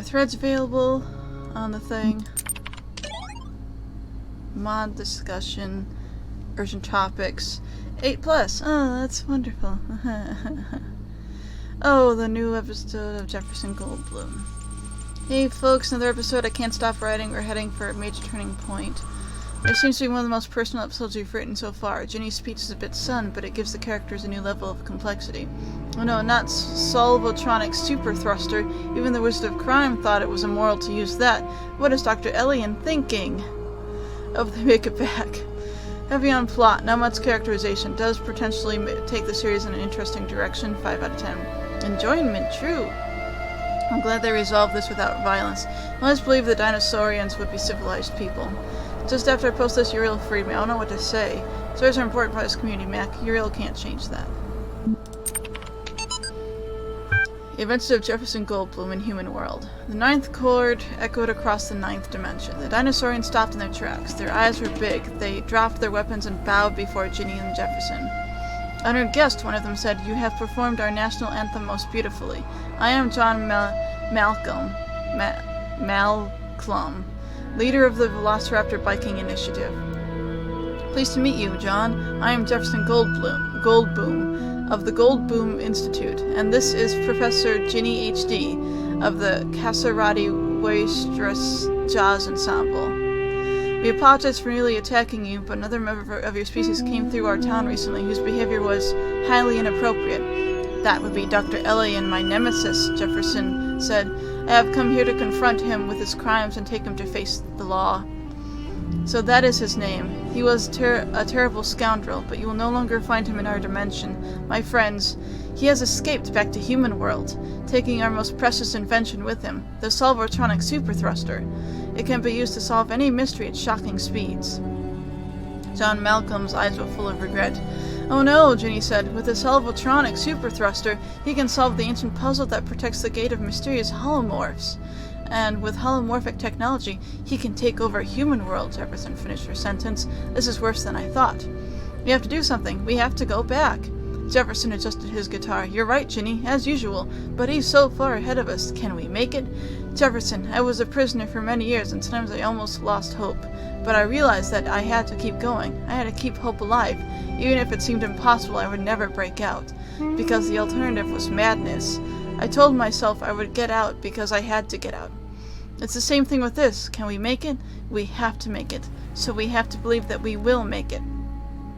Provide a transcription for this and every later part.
threads available on the thing. Mod discussion. Urgent topics. 8+. Oh, that's wonderful. Oh, the new episode of Jefferson Goldblum. Hey folks, another episode. I can't stop writing. We're heading for a major turning point. This seems to be one of the most personal episodes we've written so far. Ginny's speech is a bit sudden, but it gives the characters a new level of complexity. Oh no, not Xylophone super thruster. Even the Wizard of Crime thought it was immoral to use that. What is Dr. Elian thinking? Oh, they make it back. Heavy on plot, not much characterization. Does potentially take the series in an interesting direction. 5 out of 10. Enjoyment, true. I'm glad they resolved this without violence. I always believed the dinosaurians would be civilized people. Just after I post this, Uriel freed me. I don't know what to say. Stories are an important part of this community, Mac. Uriel can't change that. The Adventures of Jefferson Goldblum in Human World. The ninth chord echoed across the ninth dimension. The dinosaurians stopped in their tracks. Their eyes were big. They dropped their weapons and bowed before Ginny and Jefferson. Honored guest, one of them said, you have performed our national anthem most beautifully. I am John Malcolm, leader of the Velociraptor Biking Initiative. Pleased to meet you, John. I am Jefferson Goldboom of the Goldboom Institute, and this is Professor Ginny H.D. of the Casarati Wastress Jazz Ensemble. We apologize for nearly attacking you, but another member of your species came through our town recently whose behavior was highly inappropriate. That would be Dr. Elian, my nemesis, Jefferson said. I have come here to confront him with his crimes and take him to face the law. So that is his name. He was a terrible scoundrel, but you will no longer find him in our dimension. My friends, he has escaped back to human world, taking our most precious invention with him, the Solvotronic Super Thruster. It can be used to solve any mystery at shocking speeds. John Malcolm's eyes were full of regret. Oh no, Ginny said. With the Solvotronic Super Thruster, he can solve the ancient puzzle that protects the gate of mysterious holomorphs. And with holomorphic technology, he can take over human world, Jefferson finished her sentence. This is worse than I thought. We have to do something. We have to go back. Jefferson adjusted his guitar. You're right, Ginny, as usual, but he's so far ahead of us. Can we make it? Jefferson, I was a prisoner for many years, and sometimes I almost lost hope. But I realized that I had to keep going. I had to keep hope alive. Even if it seemed impossible, I would never break out. Because the alternative was madness. I told myself I would get out because I had to get out. It's the same thing with this. Can we make it? We have to make it. So we have to believe that we will make it.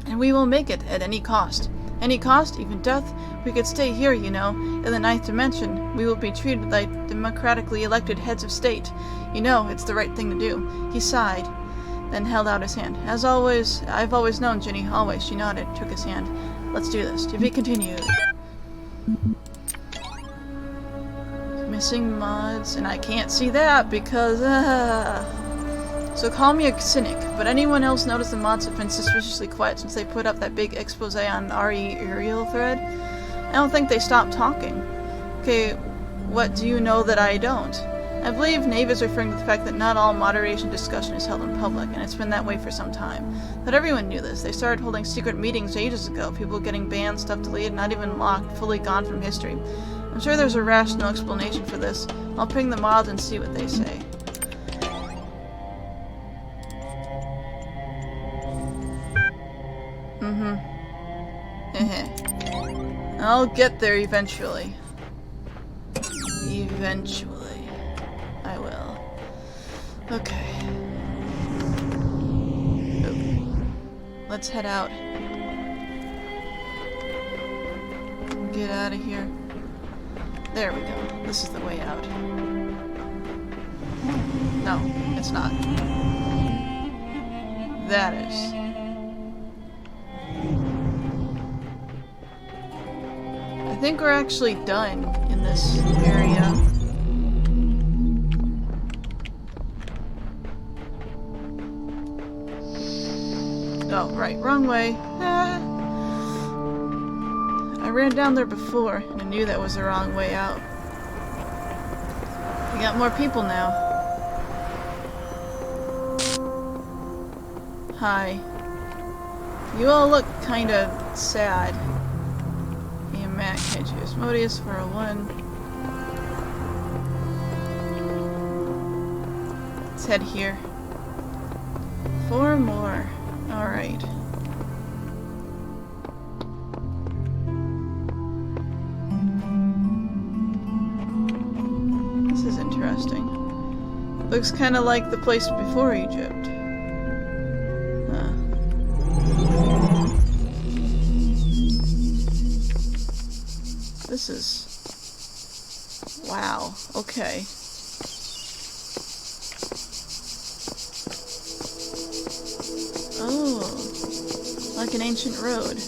And we will make it at any cost. Any cost, even death. We could stay here, you know, in the ninth dimension. We will be treated like democratically elected heads of state. You know, it's the right thing to do. He sighed, then held out his hand. As always, I've always known, Ginny, always. She nodded, took his hand. Let's do this. To be continued. Missing mods, and I can't see that because, So call me a cynic, but anyone else notice the mods have been suspiciously quiet since they put up that big expose on RE Uriel thread? I don't think they stopped talking. Okay, what do you know that I don't? I believe Nave is referring to the fact that not all moderation discussion is held in public, and it's been that way for some time. But everyone knew this. They started holding secret meetings ages ago, people getting banned, stuff deleted, not even locked, fully gone from history. I'm sure there's a rational explanation for this. I'll ping the mods and see what they say. I'll get there eventually. Eventually. I will. Okay. Let's head out. Get out of here. There we go. This is the way out. No, it's not. That is. I think we're actually done in this area. Oh, right, wrong way. I ran down there before, and I knew that was the wrong way out. We got more people now. Hi. You all look kinda sad. Me and Mac, can't choose Modius for a 1. Let's head here. 4 more. Alright. This is interesting. Looks kind of like the place before Egypt. Huh. This is... wow. Okay. Oh, like an ancient road.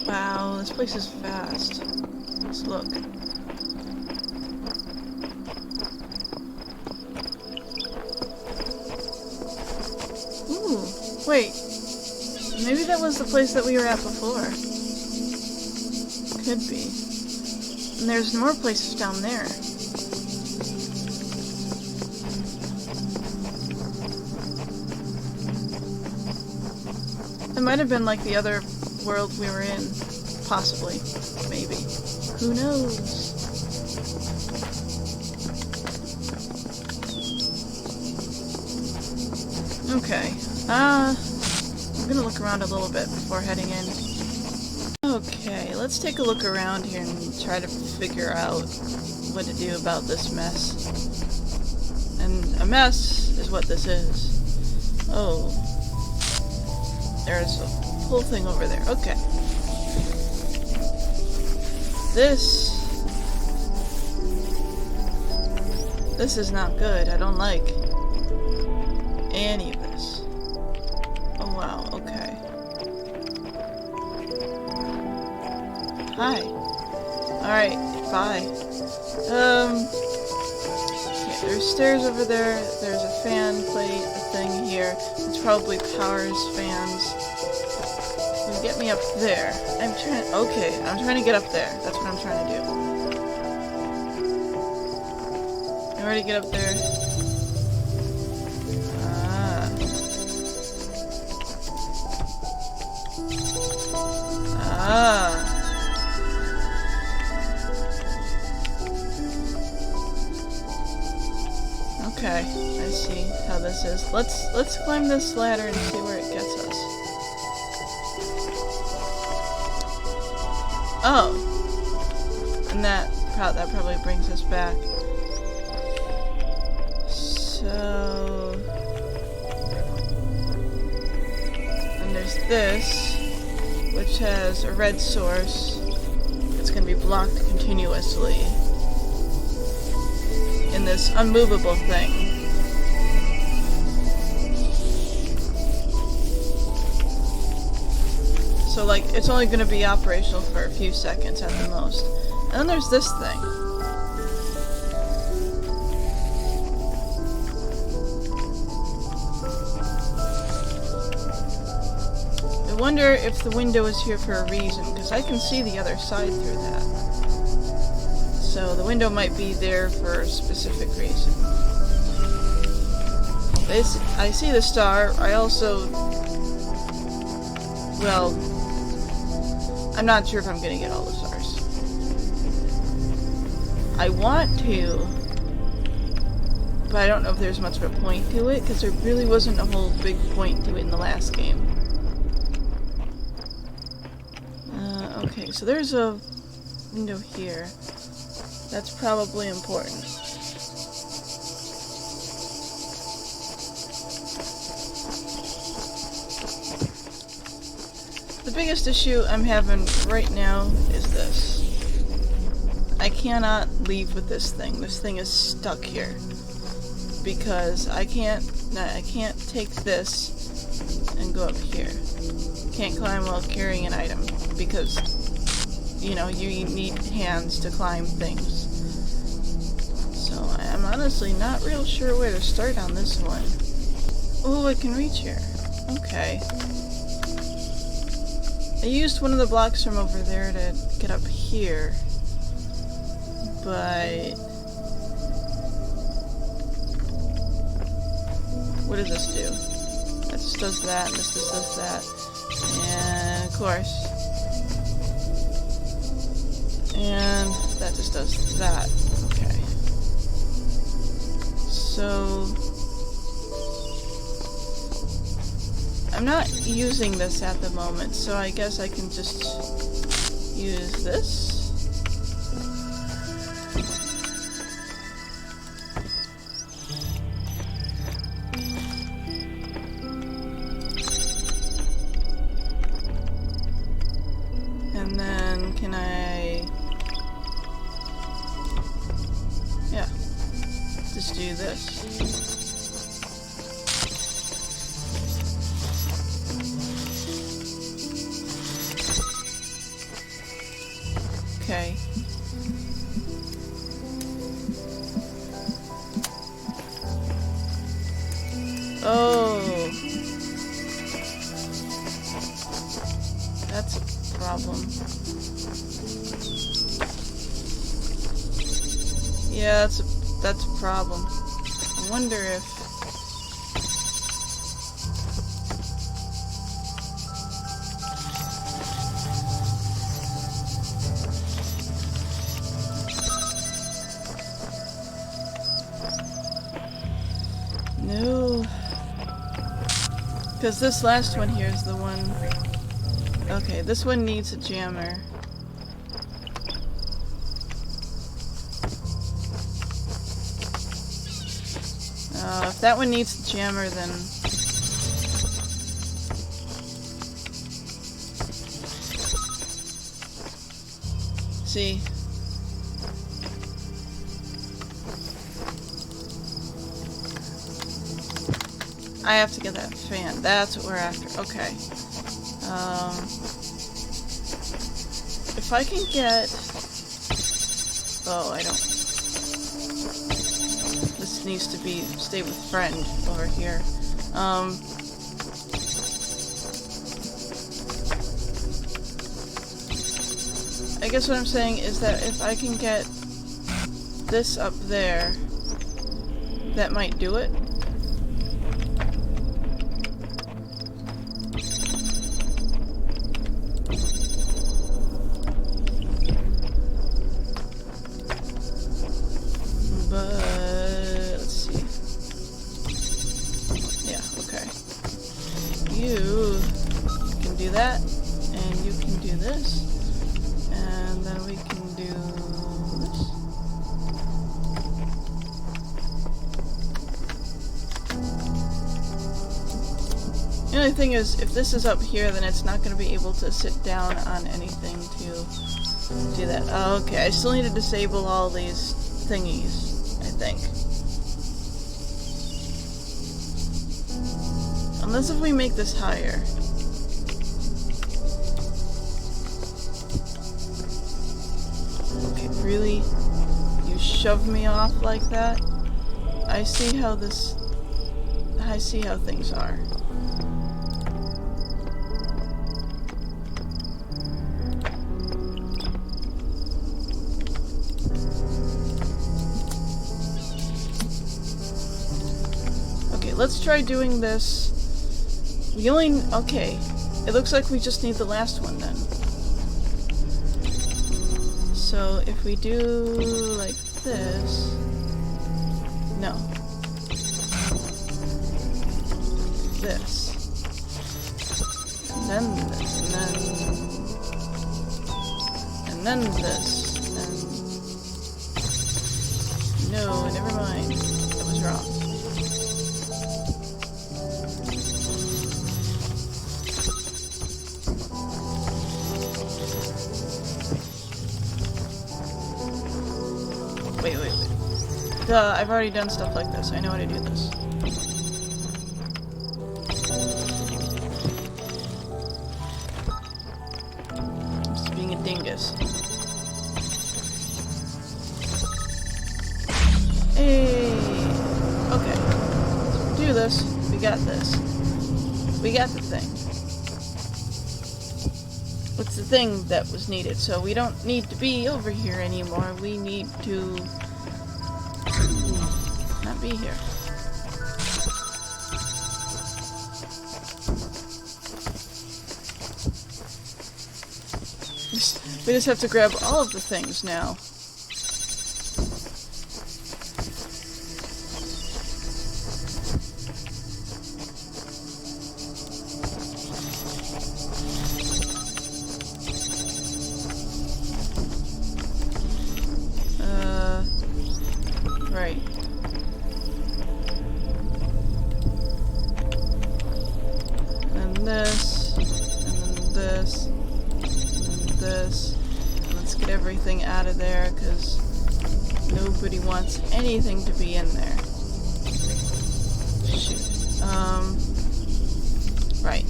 Wow, this place is vast. Let's look. Ooh, wait. Maybe that was the place that we were at before. Could be. And there's more places down there. It might have been like the other world we were in. Possibly. Maybe. Who knows? Okay. I'm gonna look around a little bit before heading in. Okay, let's take a look around here and try to figure out what to do about this mess. And a mess is what this is. Oh. There's a whole thing over there. Okay. This is not good. I don't like any of this. Oh wow, okay. Hi. Alright, bye. Okay, there's stairs over there. There's a fan plate, a thing here. It's probably powers fans. You get me up there. I'm trying to get up there. That's what I'm trying to do. I'm ready to get up there. Okay, I see how this is. Let's climb this ladder and see where it gets us. Oh, and that probably brings us back. So, and there's this, which has a red source. It's going to be blocked continuously in this unmovable thing. So, like, it's only going to be operational for a few seconds at the most. And then there's this thing. I wonder if the window is here for a reason, because I can see the other side through that. So the window might be there for a specific reason. I see the star. I also... well... I'm not sure if I'm gonna get all the stars. I want to, but I don't know if there's much of a point to it, because there really wasn't a whole big point to it in the last game. Okay, so there's a window here. That's probably important. The biggest issue I'm having right now is this. I cannot leave with this thing. This thing is stuck here. Because I can't take this and go up here. Can't climb while carrying an item. Because, you know, you need hands to climb things. So I'm honestly not real sure where to start on this one. Oh, I can reach here. Okay. I used one of the blocks from over there to get up here, but what does this do? That just does that, and this just does that, and of course, And that just does that. Okay. So I'm not using this at the moment, so I guess I can just use this. And then can I... yeah, just do this. Okay. Oh. That's a problem. Yeah, that's a problem. I wonder if... no. Because this last one here is the one... okay, this one needs a jammer. If that one needs the jammer, then... see. I have to get that fan. That's what we're after. Okay. If I can get... oh, I don't... this needs to be... stay with friend over here. I guess what I'm saying is that if I can get this up there, that might do it. The only thing is, if this is up here, then it's not going to be able to sit down on anything to do that. Oh, okay, I still need to disable all these thingies, I think. Unless if we make this higher. Okay, really? You shove me off like that? I see how things are. Let's try doing this. We only... okay. It looks like we just need the last one then. So if we do like this... no. This. And then this. And then this. And... no, never mind. That was wrong. Wait. Duh, I've already done stuff like this. I know how to do this. I'm just being a dingus. Hey! Okay. So do this. We got this. We got the thing. What's the thing that was needed? So we don't need to be over here anymore. We need to not be here. just have to grab all of the things now. Right. And this, and this, and this. Let's get everything out of there, because nobody wants anything to be in there. Shoot. Right.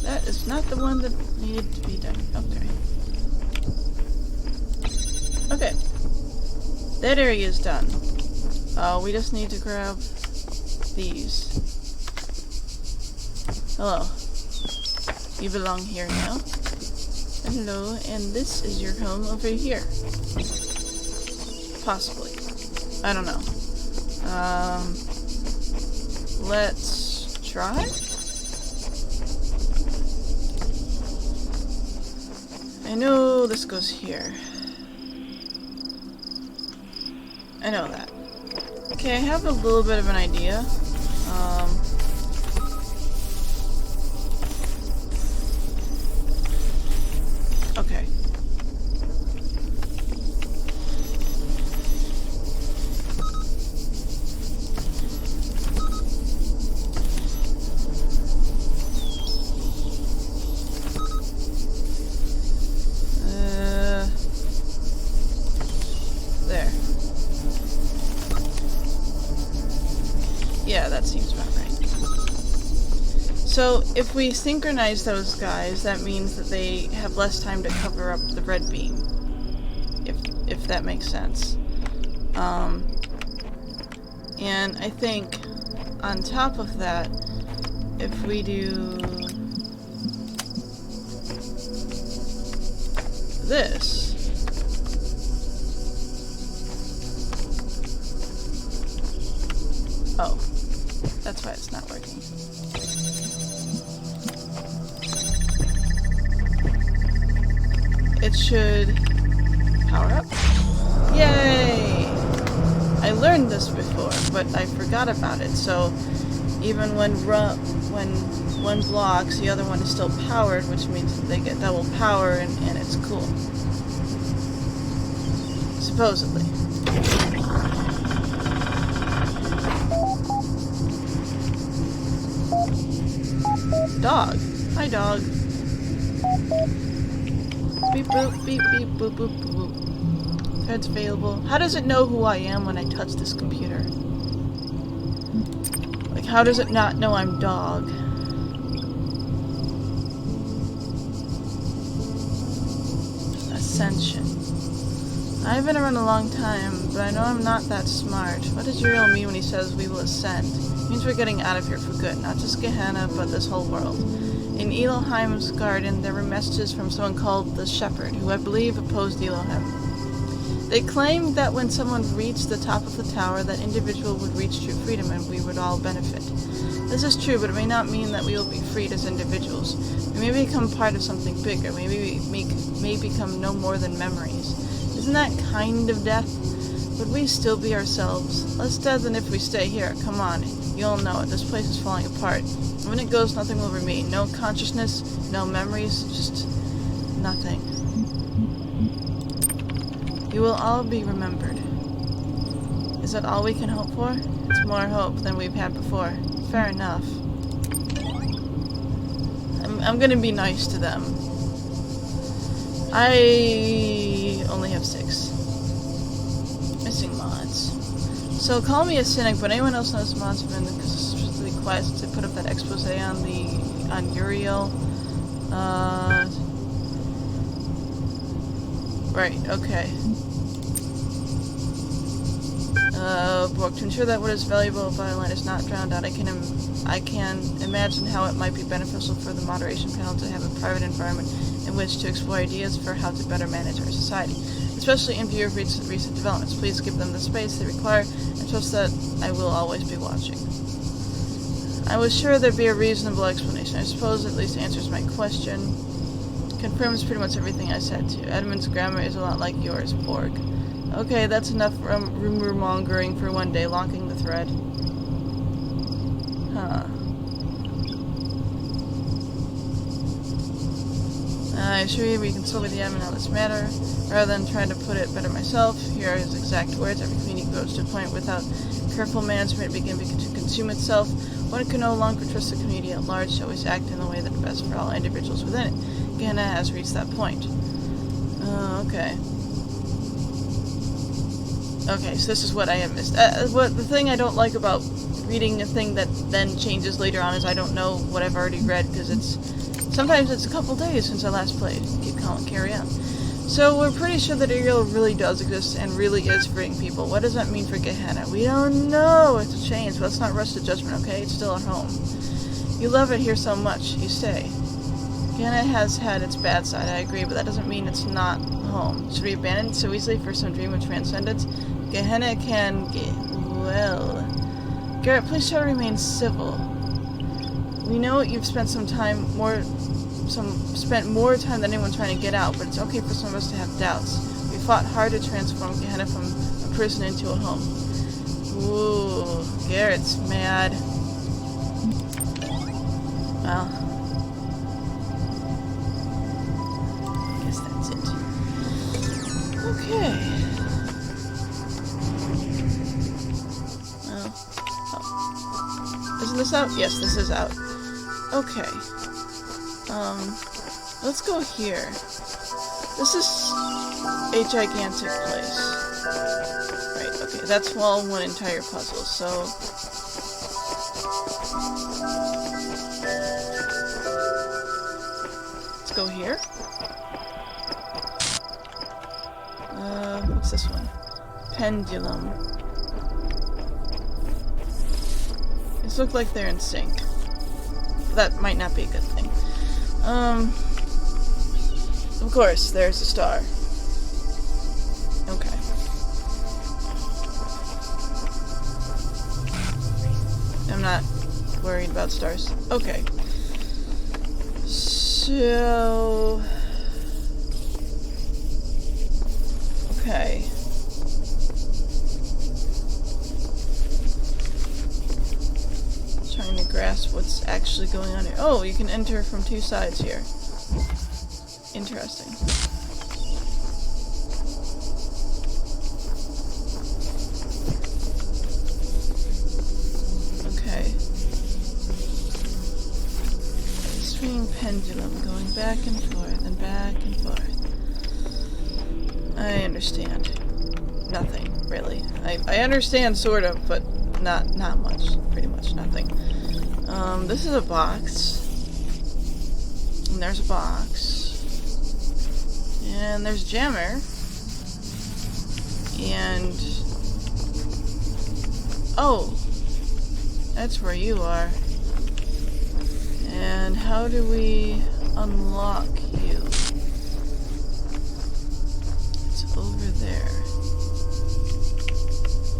That is not the one that needed to be done. Okay. Okay. That area is done. We just need to grab these. Hello. You belong here now. Hello, and this is your home over here. Possibly. I don't know. Let's try? I know this goes here. I know that. Okay, I have a little bit of an idea. Okay. There. Yeah, that seems about right. So, if we synchronize those guys, that means that they have less time to cover up the red beam. If that makes sense. And I think, on top of that, if we do this, oh, that's why it's not working. It should power up. Yay! I learned this before, but I forgot about it, so even when one blocks, the other one is still powered, which means that they get double power, and it's cool. Supposedly. Dog. Hi, dog. Beep boop, beep beep, boop boop boop boop. Threads available. How does it know who I am when I touch this computer? Like, how does it not know I'm dog? Ascension. I've been around a long time, but I know I'm not that smart. What does Uriel mean when he says we will ascend? It means we're getting out of here for good, not just Gehenna, but this whole world. In Elohim's garden, there were messages from someone called the Shepherd, who I believe opposed Elohim. They claimed that when someone reached the top of the tower, that individual would reach true freedom and we would all benefit. This is true, but it may not mean that we will be freed as individuals. We may become part of something bigger. Maybe we may become no more than memories. Isn't that kind of death? Would we still be ourselves? Less dead than if we stay here. Come on, you'll know it. This place is falling apart. When it goes, nothing will remain. No consciousness, no memories, just nothing. You will all be remembered. Is that all we can hope for? It's more hope than we've had before. Fair enough. I'm gonna be nice to them. I only have 6. Missing mods. So call me a cynic, but anyone else knows mods have been because it's specifically quest to put up that expose on Uriel. Right, okay. Book. To ensure that what is valuable about land is not drowned out, I can imagine how it might be beneficial for the moderation panel to have a private environment in which to explore ideas for how to better manage our society, especially in view of recent developments. Please give them the space they require, and trust that I will always be watching. I was sure there'd be a reasonable explanation. I suppose it at least answers my question. Confirms pretty much everything I said to you. Edmund's grammar is a lot like yours, Borg. Okay, that's enough rumor mongering for one day. Locking the thread. Huh. I assure you we consult with the admin on this matter. Rather than trying to put it better myself, here are his exact words. Every community grows to a point without careful management beginning to consume itself. One can no longer trust the community at large to always act in the way that is best for all individuals within it. Gehenna has reached that point. Okay. Okay, so this is what I have missed. The thing I don't like about reading a thing that then changes later on is I don't know what I've already read, because sometimes it's a couple days since I last played. Keep calm, carry on. So we're pretty sure that Ariel really does exist and really is freeing people. What does that mean for Gehenna? We don't know. It's a change, but let's not rush to judgment, okay? It's still at home. You love it here so much. You stay. Gehenna has had its bad side, I agree, but that doesn't mean it's not home. Should we abandon it so easily for some dream of transcendence? Gehenna can well. Garrett, please try to remain civil. We know you've spent spent more time than anyone trying to get out, but it's okay for some of us to have doubts. We fought hard to transform Gehenna from a prison into a home. Ooh, Garrett's mad. Well, I guess that's it. Okay. Well, oh. Isn't this out? Yes, this is out. Okay. Let's go here. This is a gigantic place. Right, okay, that's all one entire puzzle, so... Let's go here. What's this one? Pendulum. These look like they're in sync. That might not be a good thing. Of course, there's a star. Okay. I'm not worried about stars. Okay. So... Okay. Trying to grasp what's actually going on here. Oh, you can enter from two sides here. Interesting. Okay. A swinging pendulum going back and forth and back and forth. I understand. Nothing, really. I understand sort of, but not much. Pretty much nothing. This is a box. And there's a box. And there's Jammer. And... Oh! That's where you are. And how do we unlock you? It's over there.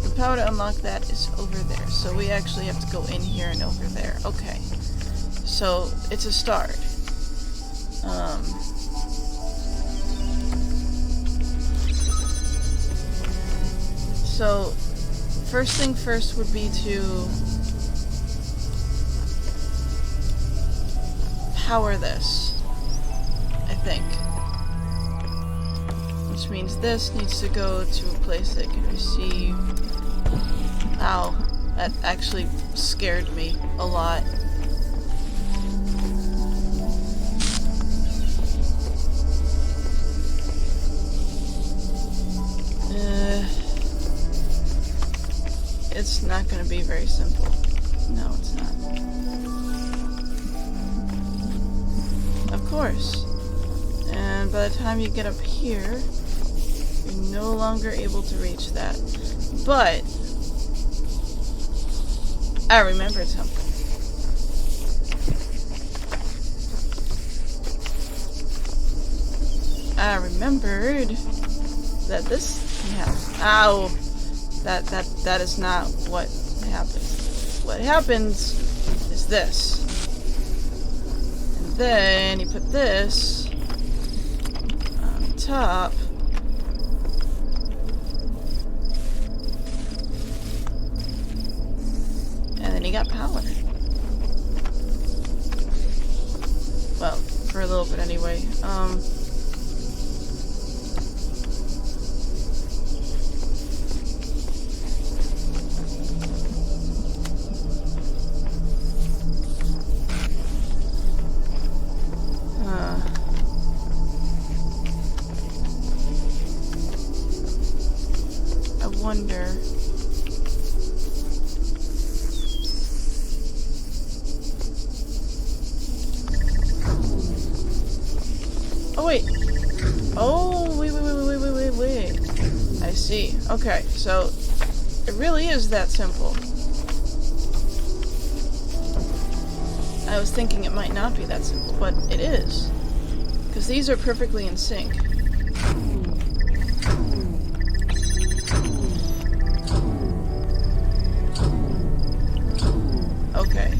The power to unlock that is over there. So we actually have to go in here and over there. Okay. So, it's a start. So, first thing first would be to power this, I think. Which means this needs to go to a place that can receive... Ow, that actually scared me a lot. It's not going to be very simple. No, it's not. Of course. And by the time you get up here, you're no longer able to reach that. But I remembered something. I remembered that this can happen. Ow! That is not what happens. What happens is is this. And then you put this on top. And then you got power. Well, for a little bit anyway. I wonder. Oh wait. Oh wait. I see. Okay, so it really is that simple. I was thinking it might not be that simple, but it is. Because these are perfectly in sync. Okay.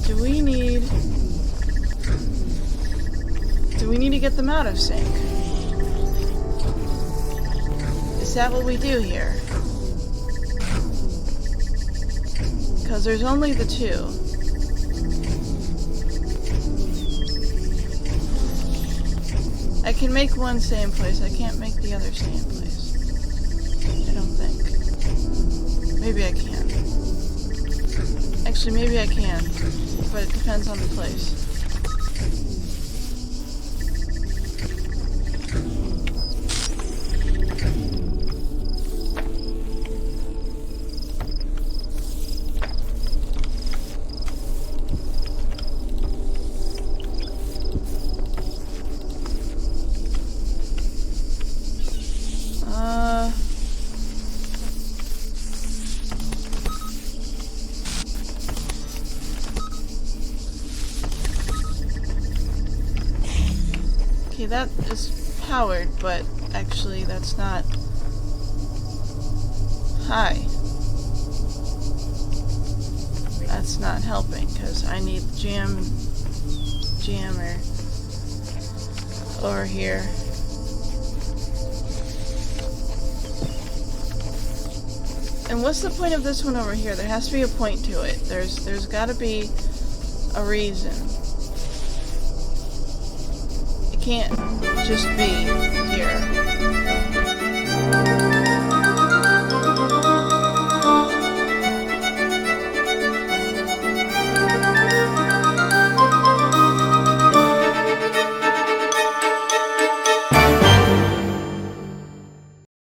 Do we need to get them out of sync? Is that what we do here? Because there's only the two. I can make one stay in place. I can't make the other stay in place. I don't think. Maybe I can. Actually, maybe I can. But it depends on the place. Okay, that is powered, but actually that's not... Hi. That's not helping, because I need the jammer over here. And what's the point of this one over here? There has to be a point to it. There's got to be a reason. It can't just be here.